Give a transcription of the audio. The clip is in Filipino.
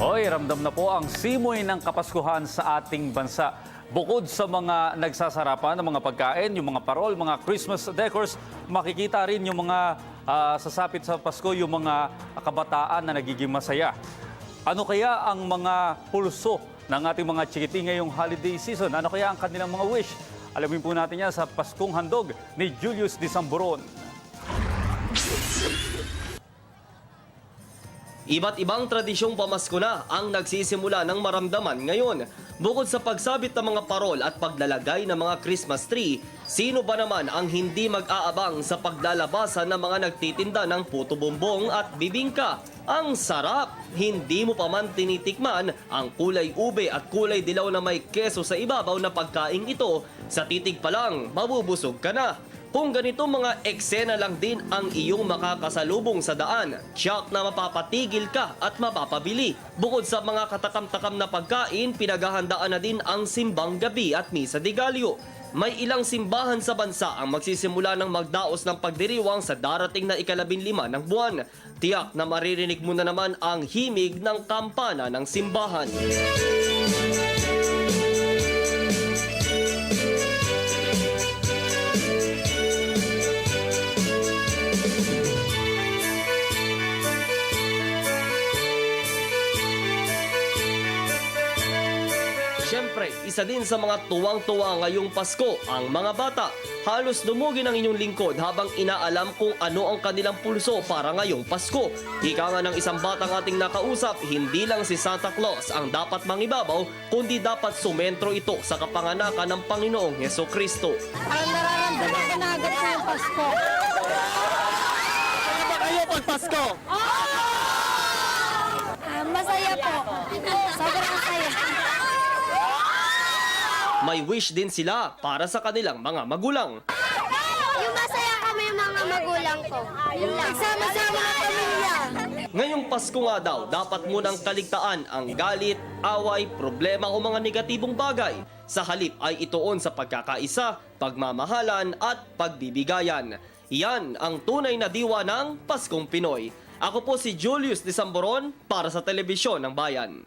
Hoy, ramdam na po ang simoy ng Kapaskuhan sa ating bansa. Bukod sa mga nagsasarapan ng mga pagkain, yung mga parol, mga Christmas decors, makikita rin yung mga sasapit sa Pasko, yung mga kabataan na nagiging masaya. Ano kaya ang mga pulso ng ating mga chikiti ngayong holiday season? Ano kaya ang kanilang mga wish? Alamin po natin yan sa Paskong Handog ni Julius Disamboron. Iba't ibang tradisyong pamasko na ang nagsisimula ng maramdaman ngayon. Bukod sa pagsabit ng mga parol at paglalagay ng mga Christmas tree, sino ba naman ang hindi mag-aabang sa paglalabasan ng mga nagtitinda ng puto bumbong at bibingka? Ang sarap! Hindi mo pa man tinitikman ang kulay ube at kulay dilaw na may keso sa ibabaw na pagkaing ito, sa titig pa lang, mabubusog ka na. Kung ganito mga eksena lang din ang iyong makakasalubong sa daan, tiyak na mapapatigil ka at mapapabili. Bukod sa mga katakam-takam na pagkain, pinaghahandaan na din ang simbang gabi at misa de Gallo. May ilang simbahan sa bansa ang magsisimula ng magdaos ng pagdiriwang sa darating na ika-15 ng buwan. Tiyak na maririnig mo na naman ang himig ng kampana ng simbahan. Siyempre, isa din sa mga tuwang-tuwa ngayong Pasko ang mga bata. Halos dumugin ang inyong lingkod habang inaalam kung ano ang kanilang pulso para ngayong Pasko. Ika nga ng isang batang ating nakausap, hindi lang si Santa Claus ang dapat mangibabaw, kundi dapat sumentro ito sa kapanganakan ng Panginoong Hesukristo. Ang nararamdaman ko na agad ko yung Pasko. Ano ba kayo pag Pasko? Masaya po. Sobrang saya. May wish din sila para sa kanilang mga magulang. Yung masaya kami mga magulang ko. Yun lang. Sama-sama ang pamilya. Ngayong Pasko nga daw, dapat munang kaligtaan ang galit, away, problema o mga negatibong bagay. Sa halip ay ituon sa pagkakaisa, pagmamahalan at pagbibigayan. Yan ang tunay na diwa ng Paskong Pinoy. Ako po si Julius Disamboron para sa Telebisyon ng Bayan.